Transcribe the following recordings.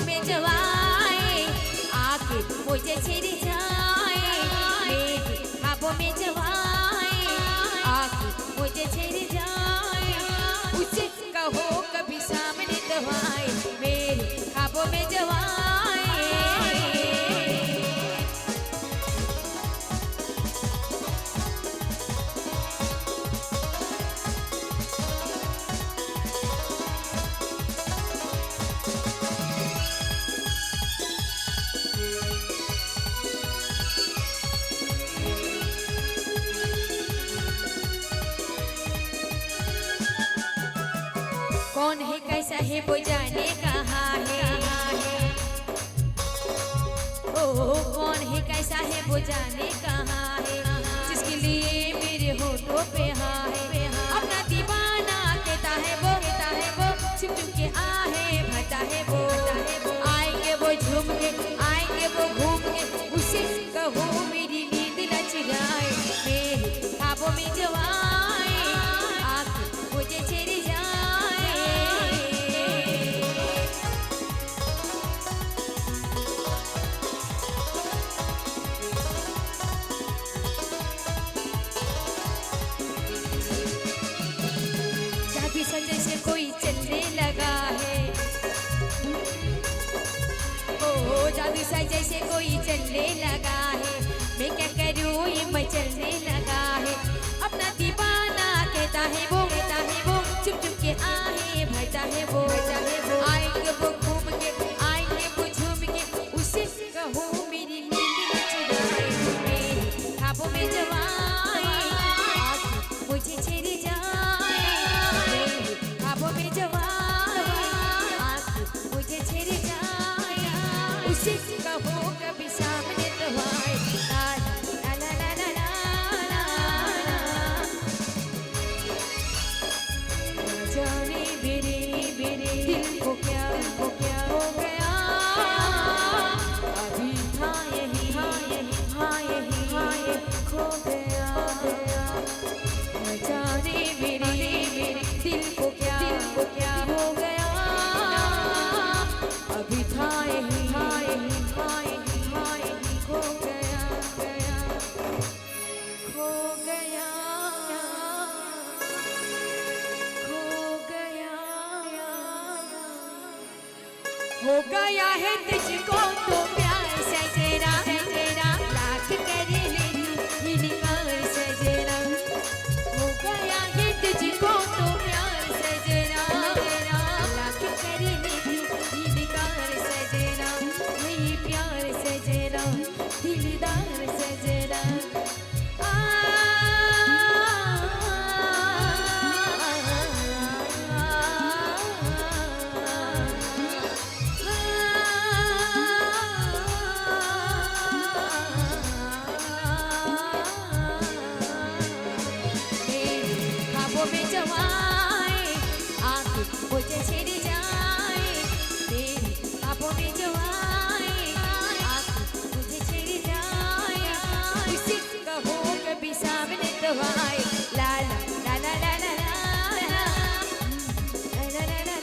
में जवाए आके मुझे छिड़ जाए, मेरे ख्वाबों में जवाए आके मुझे छिड़ जाए, उसे कहो कभी सामने तो आए मेरे ख्वाबों में जवाए। कौन है कैसा है वो जाने कहाँ है, ओ कौन है कैसा है वो जाने कहाँ है, जिसके लिए मेरे होठों पे हाँ है, अपना दीवाना कहता है वो चुप चुप के आहे भरता है वो, आएंगे वो झूम के आएंगे वो घूम के, उसे कहो मेरी नींद न चिढ़ाए, मेरे ख्वाबों में जवाए आके मुझे छेड़ जाए। जैसे कोई चलने लगा है, ओ जादू सा जैसे कोई चलने लगा है, मैं क्या करूँ ये मचलने लगा है, अपना दीवाना कहता है वो चुप चुप के आहे भरता है वो, आएंगे वो घूम के आएंगे वो झूम के, उसे कहो मेरी नींद न चुराए, मेरे ख्वाबों में जवाए आके मुझे छेड़ जाए, ख्वाबों में जवाए आके मुझे छेड़ जाए, उसे कहो कभी सामने तो आए, ला ला ला ला ला ला, जाने मेरे दिल को क्या हो गया, अभी था यही खो गया, जाने मेरे दिल को क्या हो गया, अभी था यही खो गया हो गया है तुझको तो प्यार सजरा, लाख कर ले इनकार सजरा, हो गया है तुझको तो प्यार सजरा, लाख कर ले इनकार सजरा, वही प्यार सजरा दिलदार सजरा, में जवाए आके मुझे छेड़ जाए, तेरे ख्वाबों में जवाए आके मुझे छेड़ जाए, किसी कहो कभी सामने तो आए, ला ला ला ला ला ला ला ला ला ला,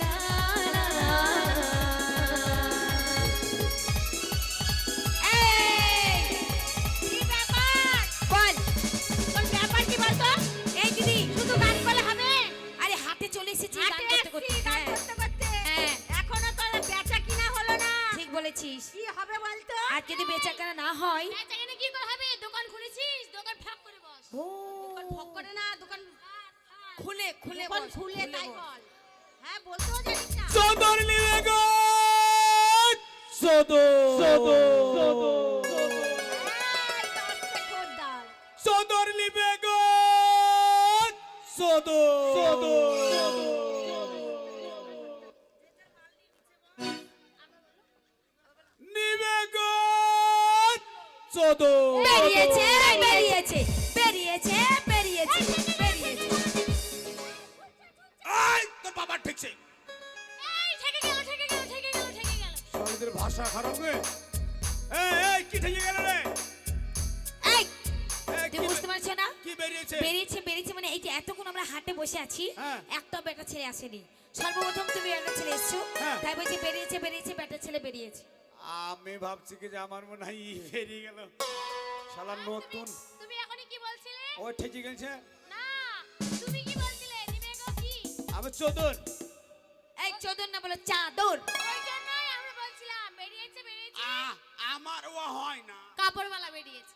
কি ব্যাপার বল তোর ব্যাপার কি বলতো? এই দিদি শুধু গান করলে হবে? আরে হাতে চলে এসেছি গান হাঁটে করতে এসছি গান করতে, করতে করতে হ্যাঁ। এখনো তোর বেচা কিনা হলো না, ঠিক বলেছিস, কি হবে বলতো? আর যদি বেচাকেনা না হয় বেচা কিনা কি করে হবে? দোকান খুলেছিস, দোকান ফাঁক করে বস। ও দোকান ফাঁক করে না, দোকান খুলে দোকান বস, খুলে তাই বস। বল। হ্যাঁ বলতেও জানিস না। সদর লিবেগো সদর এই তো আসছে খোরদার। সদর লিবেগো সদর নিবেগো সদর বেরিয়েছে বেরিয়েছে বেরিয়েছে বেরিয়েছে বেরিয়েছে, আই তোর বাবা ঠিকছে এই ঠেকে গেল ঠেকে গেল ঠেকে গেল ঠেকে গেল। শালাদের ভাষা খারাপ রে। এই কি থেকে গেল রে? এই এই, তুই বুঝতে পারছো না? কি বেরিয়েছে বেরিয়েছে বেরিয়েছে মানে এই যে এতক্ষণ আমরা হাটে বসে আছি হ্যাঁ। একটা বেটা ছেলে আসেনি সর্বপ্রথম তুমি একটা ছেলে এসছো হ্যাঁ। তাই বলছি বেরিয়েছে বেরিয়েছে বেটা ছেলে বেরিয়েছে আমি ভাবছি কি যে আমার মনে হয় ই বেরিয়ে গেল শালা নতুন তুমি এখনই কি বলছিলে? ও ঠিকই গেছে না, তুমি কি বলছিলে? নিবে গো কি? আমি চোদন এই চোদন না বলো চাদর ওই জন্যই আমরা বলছিলাম, বেরিয়েছে, বেরিয়েছে। আমার ও হয় না কাপড়ওয়ালা বেরিয়েছে।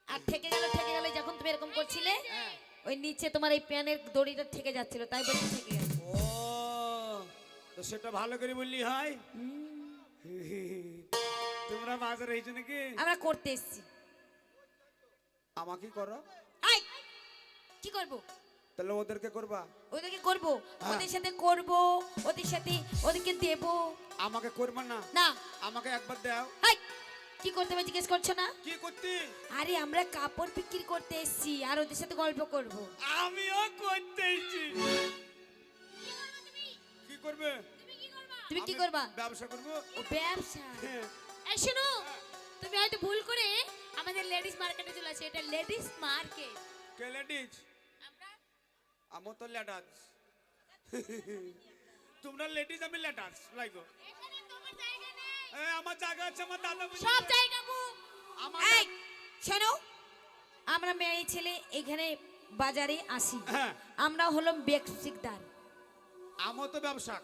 আর ঠেকে গেল যখন তুমি এরকম করছিলে ওই নিচে তোমার এই প্যানের দড়িটা ঠেকে যাচ্ছিল তাই বলছি ঠেকে গেল ও তো সেটা ভালো করে বললি হয় তোমরা বাজারে হয়েছো নাকি আমরা করতে এসেছি আমাকে করো আই কি করব তাহলে ওদেরকে করবা ওদেরকে করব হ্যাঁ। ওদের সাথে করব ওদের সাথে ওদেরকে দেব আমাকে করবা না না আমাকে একবার দাও আই কি করতে হবে জিজ্ঞেস করছো না কি করতে আরে আমরা কাপড় বিক্রি করতে এসেছি আর ওদের সাথে গল্প করব আমিও করতেছি কি করবে তুমি কি আমি করবা ব্যবসা করবো ও ব্যবসা হ্যাঁ। এই শোনো, তুমি হয়তো ভুল করে আমাদের লেডিস মার্কেটে চলে আসছো। এটা লেডিস মার্কেট। কে লেডিজ আমরা আমি তো লেটার্স তোমরা লেডিজ আমি লেটার্স লাইগো এখানে তোমার জায়গা নেই। আমার জায়গা আছে আমার দাদা বলেছে। সব জায়গা বুক। আমার এই শোনো আমরা মেয়ে ছেলে এখানে বাজারে আসি হ্যাঁ। আমরা হলাম ব্যবসায়িকদার আমার তো ব্যবসা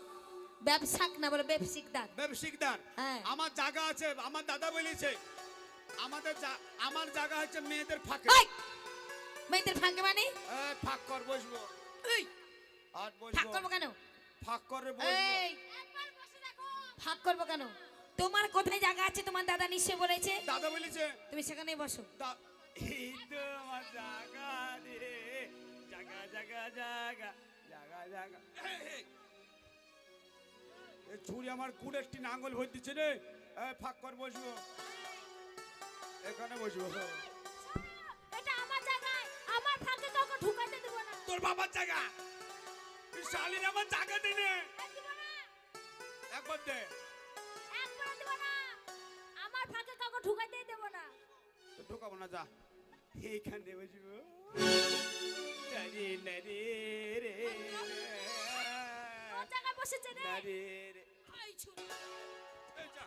ব্যবসাক না বলো ব্যবসায়িকদার ব্যবসায়িকদার হ্যাঁ। আমার জায়গা আছে আমার দাদা বলেছে আমার জায়গা হচ্ছে মেয়েদের ফাঁকে এই মেয়েদের ফাঁকে মানে ফাঁক কর বসবো এই আর ফাঁক বসবো করবো কেন ফাঁক করে বসবো এই একবার বসে দেখো। ফাঁক করবো কেন তোমার কোথায় জায়গা আছে তোমার দাদা নিশ্চয় বলেছে দাদা বলেছে তুমি সেখানেই বসো এই তো আমার জায়গা রে জায়গা জায়গা জায়গা জায়গা জায়গা এই ছুরি আমার কুড়ে একটি নাঙ্গল ভর দিচ্ছে রে ফাঁক কর বসবো এখানে বসবো এটা আমার জায়গায়, আমার ফাঁকে কাউকে ঢুকাতে দেব না। তোর বাবার জায়গা তুই শালির আমার জায়গা দে নে দেব না, একবার দে একবারও দেব না। আমার ফাঁকে কাউকে ঢুকাতে দেব না। তো ঢোকাবো না যা এইখানে বসবো নারে নারে রে তোর জায়গায় বসেছে রে। নারে রে এই ছুরি। এই যা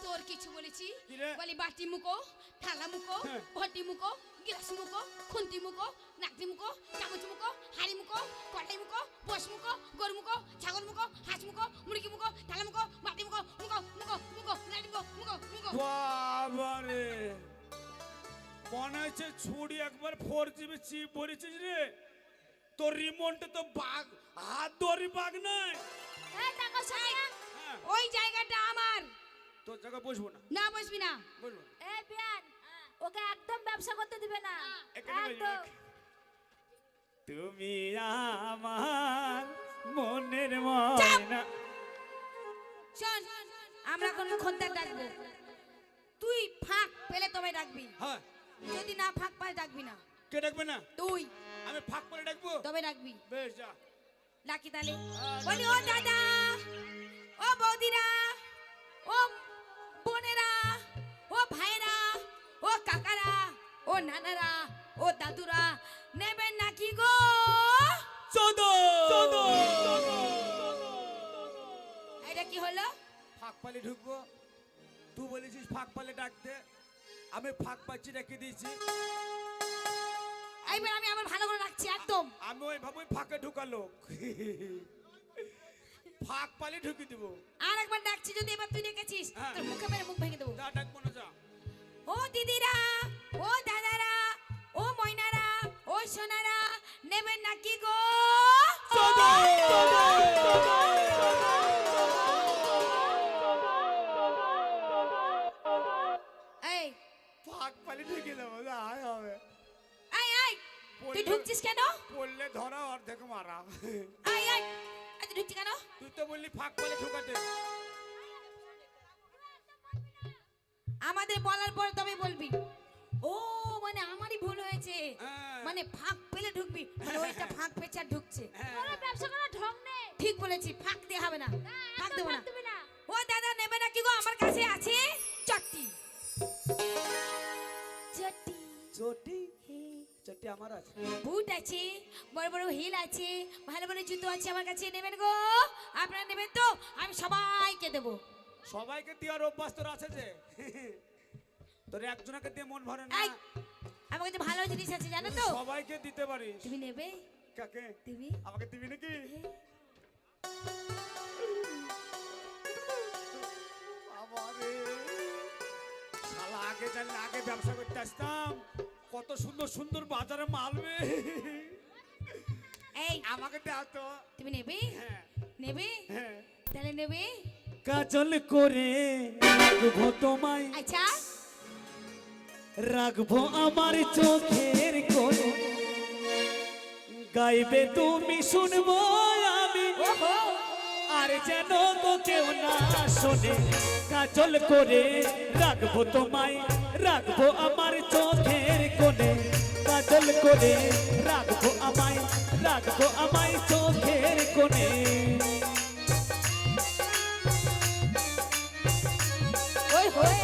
তোর কিছু বলেছি কি রে? বলি বাটি মুখো থালা মুখো হ্যাঁ। ভটি মুখো গ্লাস মুখো খুন্তি মুখো নাকটি মুখো চামচ মুখো হাড়ি মুখো কড়াই মুখো বস মুখো গরু মুখো ছাগল মুখো হাঁস মুখো মুরগি মুখো থালা মুখো বাটি মুখো মুখো মুখো মুখো লাডি মুখো মুখো মুখো বাবারে মনে হচ্ছে ছুরি একবার 4GB চিপ ভরেছিস রে তোর রিমোটে তো বাঘ হাত ধরি বাঘ নাই এই দেখো সোনিয়া, হ্যাঁ, ওই জায়গাটা আমার তোর জায়গায় বসবো না না বসবি না বসবো না। এই বিয়ান, ওকে একদম ব্যবসা করতে দিবে না। এখানে বসবো, একদম। তুমি আমার মনের ময়না শোন আমরা কোন খন্তার ডাকবো তুই ফাঁক পেলে তোমায় ডাকবি হ্যাঁ যদি না ফাঁক পাস ডাকবি না কে ডাকবে না তুই আমি ফাঁক করে ডাকবো তবে ডাকবি বেশ যা ডাকি তাহলে বলি ও দাদা ও বৌদিরা ও বোনেরা ও ভাইরা ও কাকারা ও নানারা ও দাদুরা নেবেন নাকি গো এটা কি হলো ফাঁক পালে ঢুকবো তুই বলেছিস ফাঁক পালে ডাকতে আমি ফাঁক পাচ্ছি রেখে দিয়েছি এইবার আমি আমার ভালো করে রাখছি একদম আমি ওইভাবে ফাঁকে ঢুকালো ফাঁক পালে ঢুকি দেবো আর একবার ডাকছি যদি এবার তুই ডেকেছিস হ্যাঁ। তোর মুখে মেরে মুখ ভেঙে দেবো যা ডাকবো না যা ও দিদিরা ও দাদারা ও ময়নারা ও সোনারা নেবেন নাকি গো এই ফাঁক পালে ঢুকে দেবো যা আয় হবে আই আই তুই ঢুকছিস কেন পড়লে ধরা অর্ধেক মারা আই আই আই তুই ঢুকছিস কেন তুই তো বললি ফাঁক পালে ঢুকাতে আমাদের বলার পর তবে বলবি ও মানে আমারই ভুল হয়েছে হ্যাঁ। মানে ফাঁক পেলে ঢুকবি মানে ওইটা ফাঁক পেঁচে আর ঢুকছে তোর ব্যবসা করার ঢং নেই। ঠিক বলেছি ফাঁক দিয়ে হবে না না, ফাঁক একদম দেবো না ফাঁক দিবি না। ও দাদা নেবে নাকি গো আমার কাছে আছে চট্টি চট্টি চটি চটি আমার আছে। বুট আছে, বড় বড় হিল আছে, ভালো ভালো জুতো আছে আমার কাছে। নেবেন গো? আপনারা নেবেন তো? আমি সবাইকে দেবো। সবাইকে দেওয়ার অভ্যাস তোর আছে যে তোর একজনকে দিয়ে মন ভরে না। এই, আমার কাছে ভালো জিনিস আছে জানো তো? সবাইকে দিতে পারিস। তুমি নেবে? কাকে? তুমি? আমাকে দিবি নাকি? বাবারে, শালা আগে জানলে আগে ব্যবসা করতে আসতাম। কত সুন্দর সুন্দর বাজারে মালবে। এই, আমাকে দাও তো। তুমি নেবে? হ্যাঁ নেবে? হ্যাঁ। তাহলে নেবে? কাজল করে রাখবো তোমায়, আচ্ছা, রাখবো আমার চোখের কোণে, গাইবে তুমি শুনবো আমি, ওহো, আর যেন তো কেউ না শোনে। কাজল করে রাখবো তোমায়, রাখবো আমার চোখের কোণে, কাজল করে রাখবো আমায়, রাখবো আমায় চোখের কোণে। ওই হয়ে।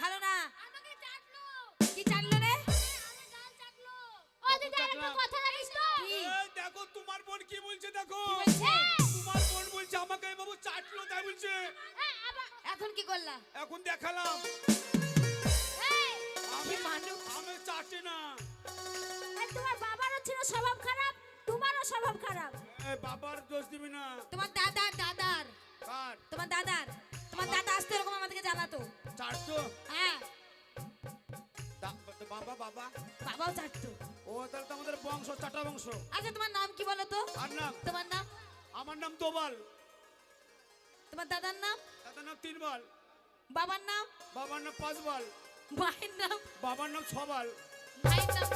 ভালো না? কি চাটলো রে? কি? এই দেখো তোমার বোন কি বলছে, দেখো কি বলছে? তোমার বোন বলছে আমাকে বাবু চাটলো, তাই বলছে। এখন কি করলা? এখন দেখালাম আমি মানুষ। আমি চাটে না। তোমার বাবারও ছিল স্বভাব খারাপ, তোমারও স্বভাব খারাপ। এই বাবার দোষ দিবি না। তোমার দাদার দাদার কার তোমার দাদার তোমার দাদা আসতে এরকম আমাদেরকে জ্বালাতো। চাটতো? হ্যাঁ, বাবা বাবা বাবাও চাটতো। ও তাহলে তো আমাদের বংশ চাটা বংশ। আচ্ছা, তোমার নাম কি বলো তো? আর নাম? তোমার নাম? আমার নাম দোবাল। তোমার দাদার নাম? দাদার নাম তিনবাল, বাবার নাম? বাবার নাম পাঁচবাল, মায়ের নাম? বাবার নাম ছবাল। মায়ের নাম?